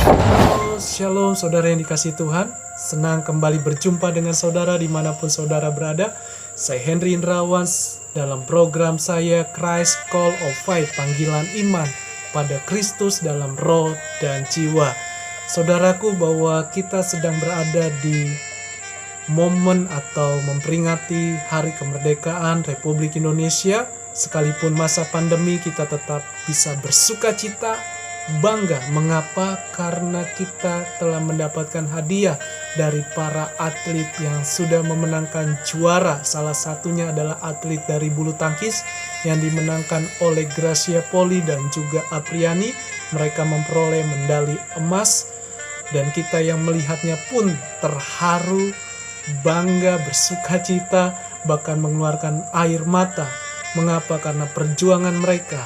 Halo, Shalom saudara yang dikasihi Tuhan. Senang kembali berjumpa dengan saudara dimanapun saudara berada. Saya Henry Indrawan dalam program saya Christ Call of Faith, panggilan iman pada Kristus dalam roh dan jiwa. Saudaraku, bahwa kita sedang berada di momen atau memperingati Hari Kemerdekaan Republik Indonesia. Sekalipun masa pandemi, kita tetap bisa bersuka cita, bangga. Mengapa? Karena kita telah mendapatkan hadiah dari para atlet yang sudah memenangkan juara. Salah satunya adalah atlet dari bulu tangkis yang dimenangkan oleh Gracia Poli dan juga Apriani. Mereka memperoleh medali emas dan kita yang melihatnya pun terharu, bangga, bersuka cita, bahkan mengeluarkan air mata. Mengapa? Karena perjuangan mereka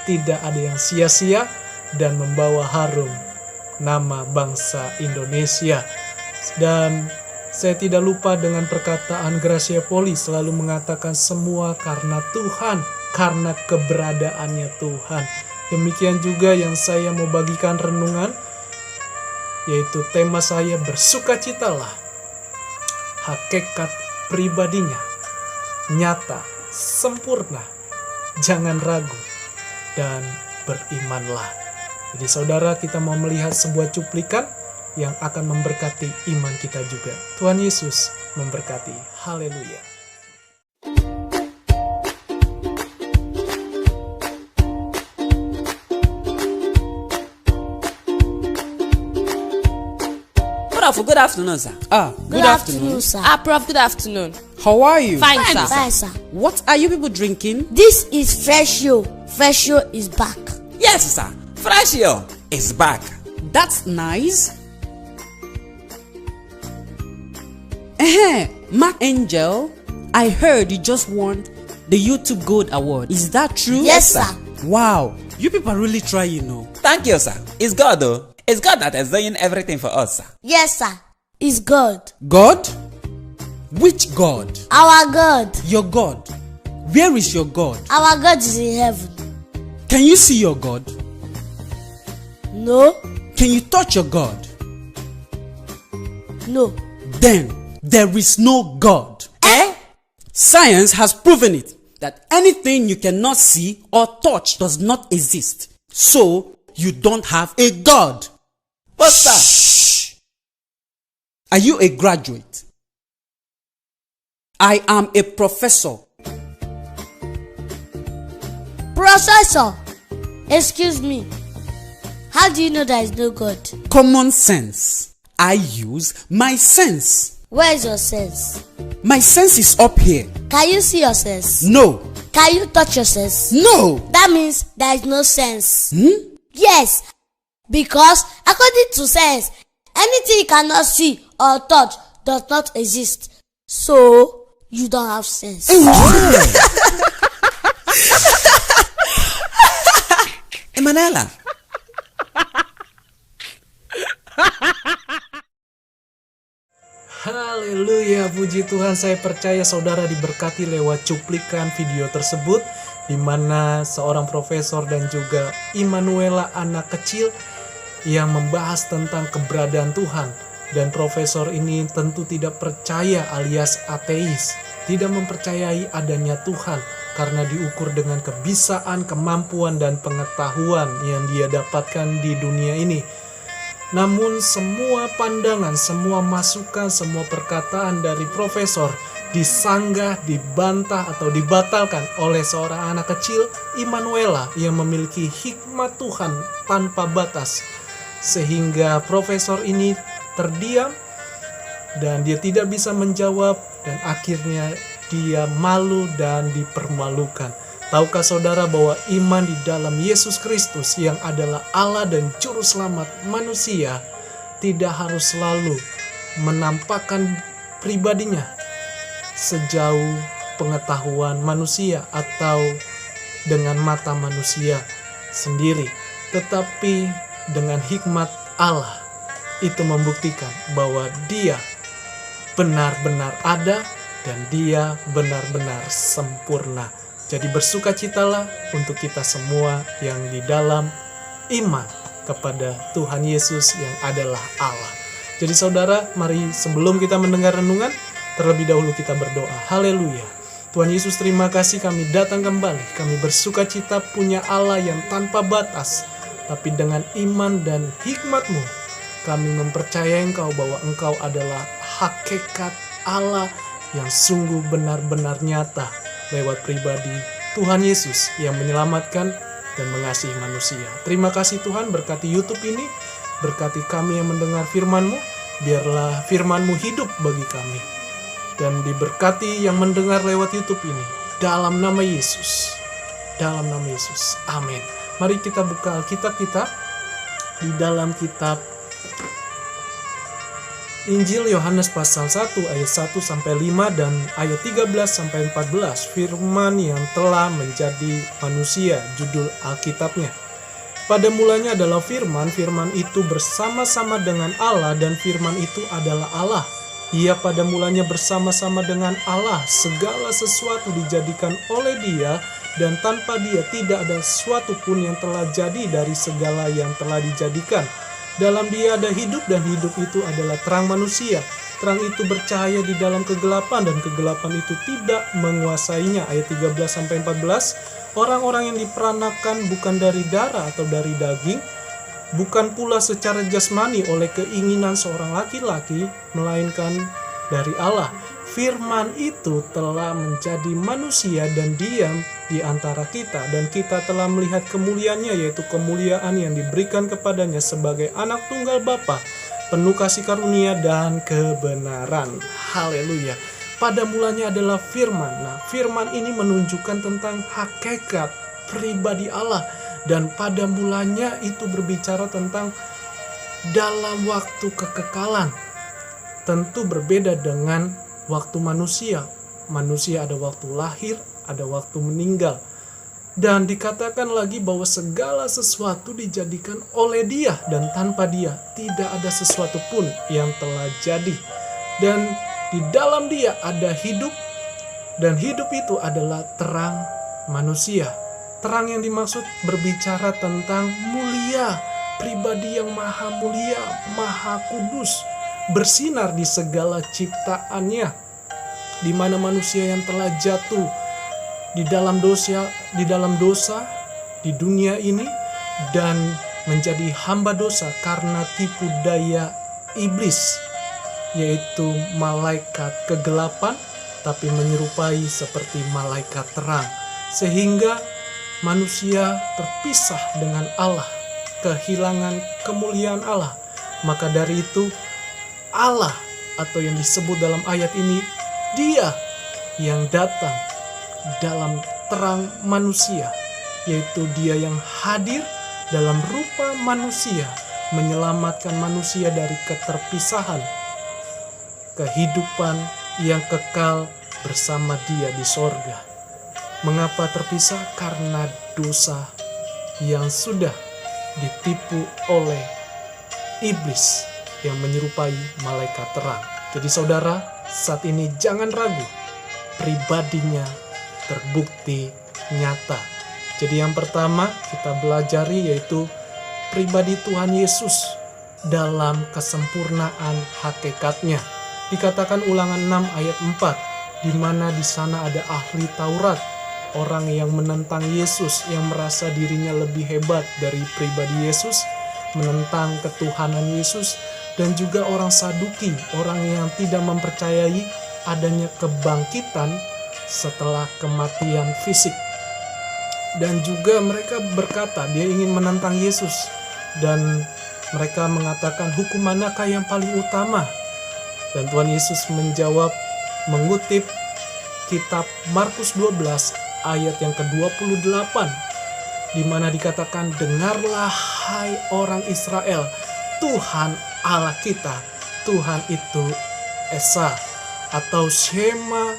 tidak ada yang sia-sia dan membawa harum nama bangsa Indonesia. Dan saya tidak lupa dengan perkataan Gracia Poli, selalu mengatakan semua karena Tuhan, karena keberadaannya Tuhan. Demikian juga yang saya mau bagikan renungan, yaitu tema saya bersukacitalah. Hakikat pribadinya nyata, sempurna, jangan ragu dan berimanlah. Jadi saudara, kita mau melihat sebuah cuplikan yang akan memberkati iman kita juga. Tuhan Yesus memberkati. Haleluya. Good afternoon, sir. Good afternoon, sir. Prof, good afternoon. How are you? Fine, sir. Fine, sir. What are you people drinking? This is Freshio. Freshio is back. Yes, sir. Freshio is back. That's nice. Mark Angel, I heard you just won the YouTube Gold Award. Is that true? Yes, sir. Wow, you people are really trying, you know. Thank you, sir. It's God, though. It's God that is doing everything for us, sir. Yes, sir. It's God. God? Which God? Our God. Your God. Where is your God? Our God is in heaven. Can you see your God? No. Can you touch your God? No. Then there is no God. Eh? Science has proven it, that anything you cannot see or touch does not exist. So you don't have a God. But, sir, Shh. Are you a graduate? I am a professor. Processor. Excuse me. How do you know there is no God? Common sense. I use my sense. Where is your sense? My sense is up here. Can you see your sense? No. Can you touch your sense? No. That means there is no sense. Yes. Because according to science, anything you cannot see or touch does not exist. So you don't have sense. Emanuela. Haleluya, puji Tuhan. Saya percaya saudara diberkati lewat cuplikan video tersebut, di mana seorang profesor dan juga Emanuela, anak kecil, yang membahas tentang keberadaan Tuhan. Dan profesor ini tentu tidak percaya alias ateis, tidak mempercayai adanya Tuhan karena diukur dengan kebisaan, kemampuan, dan pengetahuan yang dia dapatkan di dunia ini. Namun semua pandangan, semua masukan, semua perkataan dari profesor disanggah, dibantah, atau dibatalkan oleh seorang anak kecil, Emanuela, yang memiliki hikmat Tuhan tanpa batas. Sehingga profesor ini terdiam dan dia tidak bisa menjawab, dan akhirnya dia malu dan dipermalukan. Tahukah saudara bahwa iman di dalam Yesus Kristus yang adalah Allah dan Juru Selamat manusia tidak harus selalu menampakkan pribadinya sejauh pengetahuan manusia atau dengan mata manusia sendiri, tetapi dengan hikmat Allah itu membuktikan bahwa Dia benar-benar ada dan Dia benar-benar sempurna. Jadi bersukacitalah untuk kita semua yang di dalam iman kepada Tuhan Yesus yang adalah Allah. Jadi saudara, mari sebelum kita mendengar renungan, terlebih dahulu kita berdoa. Haleluya. Tuhan Yesus, terima kasih kami datang kembali. Kami bersuka cita punya Allah yang tanpa batas. Tapi dengan iman dan hikmat-Mu, kami mempercayai Engkau bahwa Engkau adalah hakikat Allah yang sungguh benar-benar nyata lewat pribadi Tuhan Yesus yang menyelamatkan dan mengasihi manusia. Terima kasih Tuhan, berkati YouTube ini, berkati kami yang mendengar firman-Mu, biarlah firman-Mu hidup bagi kami. Dan diberkati yang mendengar lewat YouTube ini, dalam nama Yesus. Dalam nama Yesus. Amin. Mari kita buka Alkitab kita di dalam kitab Injil Yohanes pasal 1 ayat 1 sampai 5 dan ayat 13 sampai 14. Firman yang telah menjadi manusia, judul Alkitabnya. Pada mulanya adalah firman, firman itu bersama-sama dengan Allah dan firman itu adalah Allah. Ia pada mulanya bersama-sama dengan Allah, segala sesuatu dijadikan oleh Dia, dan tanpa Dia tidak ada sesuatu pun yang telah jadi dari segala yang telah dijadikan. Dalam Dia ada hidup, dan hidup itu adalah terang manusia. Terang itu bercahaya di dalam kegelapan, dan kegelapan itu tidak menguasainya. Ayat 13-14, orang-orang yang diperanakan bukan dari darah atau dari daging, bukan pula secara jasmani oleh keinginan seorang laki-laki, melainkan dari Allah. Firman itu telah menjadi manusia dan diam di antara kita, dan kita telah melihat kemuliaannya, yaitu kemuliaan yang diberikan kepadanya sebagai anak tunggal Bapa, penuh kasih karunia dan kebenaran. Haleluya. Pada mulanya adalah firman. Nah, firman ini menunjukkan tentang hakikat pribadi Allah, dan pada mulanya itu berbicara tentang dalam waktu kekekalan. Tentu berbeda dengan waktu manusia. Manusia ada waktu lahir, ada waktu meninggal. Dan dikatakan lagi bahwa segala sesuatu dijadikan oleh Dia, dan tanpa Dia tidak ada sesuatu pun yang telah jadi. Dan di dalam Dia ada hidup, dan hidup itu adalah terang manusia. Terang yang dimaksud berbicara tentang mulia, pribadi yang maha mulia, maha kudus, bersinar di segala ciptaannya, di mana manusia yang telah jatuh di dalam dosa di dunia ini dan menjadi hamba dosa karena tipu daya iblis, yaitu malaikat kegelapan tapi menyerupai seperti malaikat terang, sehingga manusia terpisah dengan Allah, kehilangan kemuliaan Allah. Maka dari itu Allah, atau yang disebut dalam ayat ini, Dia yang datang dalam terang manusia, yaitu Dia yang hadir dalam rupa manusia, menyelamatkan manusia dari keterpisahan, kehidupan yang kekal bersama Dia di sorga. Mengapa terpisah? Karena dosa yang sudah ditipu oleh iblis yang menyerupai malaikat terang. Jadi saudara, saat ini jangan ragu, pribadinya terbukti nyata. Jadi yang pertama kita belajari yaitu pribadi Tuhan Yesus dalam kesempurnaan hakikatnya. Dikatakan Ulangan 6 ayat 4, di mana di sana ada ahli Taurat, orang yang menentang Yesus, yang merasa dirinya lebih hebat dari pribadi Yesus, menentang ketuhanan Yesus, dan juga orang Saduki, orang yang tidak mempercayai adanya kebangkitan setelah kematian fisik. Dan juga mereka berkata dia ingin menentang Yesus, dan mereka mengatakan hukum manakah yang paling utama? Dan Tuhan Yesus menjawab mengutip kitab Markus 12 ayat yang ke-28, di mana dikatakan, dengarlah hai orang Israel, Tuhan Allah kita, Tuhan itu Esa, atau Shema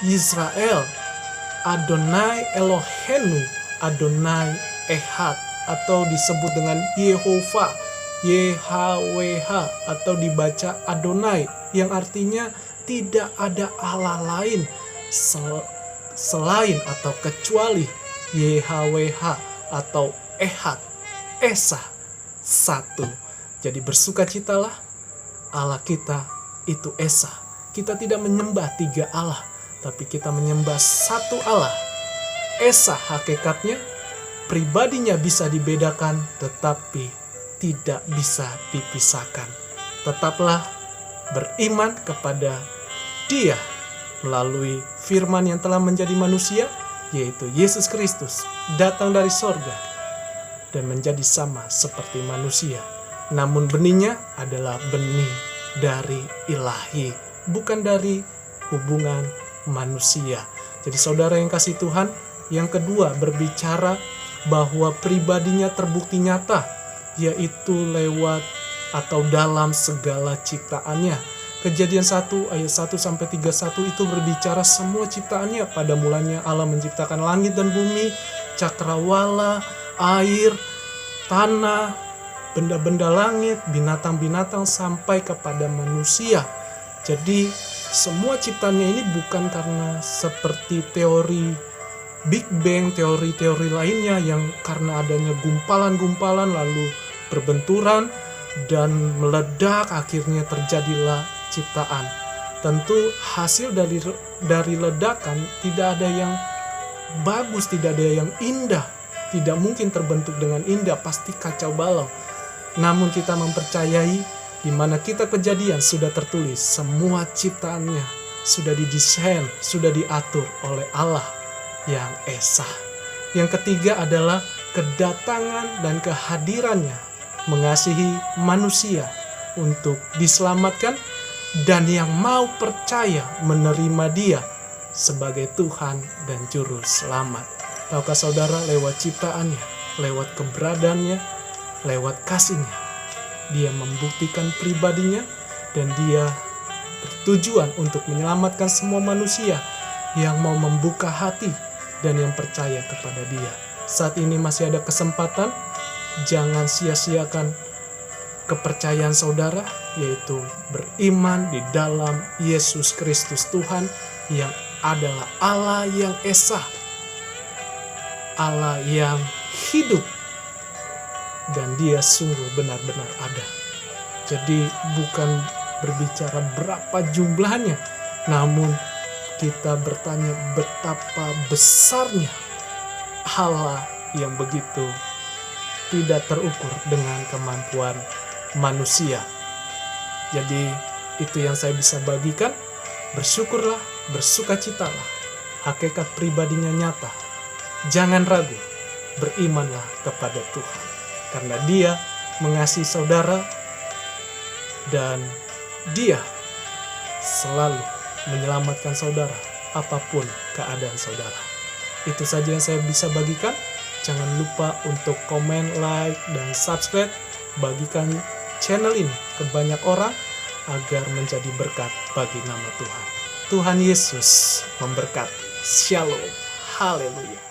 Yisrael, Adonai Elohenu, Adonai Ehad, atau disebut dengan Yehova, YHWH, atau dibaca Adonai, yang artinya tidak ada Allah lain selain atau kecuali YHWH atau Ehad, Esa, satu. Jadi bersukacitalah, Allah kita itu Esa. Kita tidak menyembah 3 Allah, tapi kita menyembah satu Allah. Esa hakikatnya, pribadinya bisa dibedakan, tetapi tidak bisa dipisahkan. Tetaplah beriman kepada Dia melalui firman yang telah menjadi manusia, yaitu Yesus Kristus, datang dari sorga dan menjadi sama seperti manusia. Namun benihnya adalah benih dari ilahi, bukan dari hubungan manusia. Jadi saudara yang kasih Tuhan, yang kedua berbicara bahwa pribadinya terbukti nyata, yaitu lewat atau dalam segala ciptaannya. Kejadian 1 ayat 1-31 itu berbicara semua ciptaannya. Pada mulanya Allah menciptakan langit dan bumi, cakrawala, air, tanah, benda-benda langit, binatang-binatang sampai kepada manusia. Jadi semua ciptaannya ini bukan karena seperti teori Big Bang, teori-teori lainnya yang karena adanya gumpalan-gumpalan lalu berbenturan dan meledak, akhirnya terjadilah ciptaan. Tentu hasil dari ledakan tidak ada yang bagus, tidak ada yang indah, tidak mungkin terbentuk dengan indah, pasti kacau balau. Namun kita mempercayai di mana kitab Kejadian sudah tertulis, semua ciptaannya sudah didesain, sudah diatur oleh Allah yang Esa. Yang ketiga adalah kedatangan dan kehadirannya mengasihi manusia untuk diselamatkan, dan yang mau percaya menerima Dia sebagai Tuhan dan Juru Selamat. Tahukah saudara, lewat ciptaannya, lewat keberadaannya, lewat kasihnya, Dia membuktikan pribadinya, dan Dia bertujuan untuk menyelamatkan semua manusia yang mau membuka hati dan yang percaya kepada Dia. Saat ini masih ada kesempatan, jangan sia-siakan kepercayaan saudara, yaitu beriman di dalam Yesus Kristus Tuhan yang adalah Allah yang Esa, Allah yang hidup, dan Dia sungguh benar-benar ada. Jadi bukan berbicara berapa jumlahnya, namun kita bertanya betapa besarnya Allah yang begitu tidak terukur dengan kemampuan manusia. Jadi itu yang saya bisa bagikan. Bersyukurlah, bersukacitalah. Hakikat pribadinya nyata. Jangan ragu, berimanlah kepada Tuhan. Karena Dia mengasihi saudara dan Dia selalu menyelamatkan saudara apapun keadaan saudara. Itu saja yang saya bisa bagikan. Jangan lupa untuk komen, like, dan subscribe. Bagikan channel ini ke banyak orang agar menjadi berkat bagi nama Tuhan. Tuhan Yesus memberkati. Shalom. Haleluya.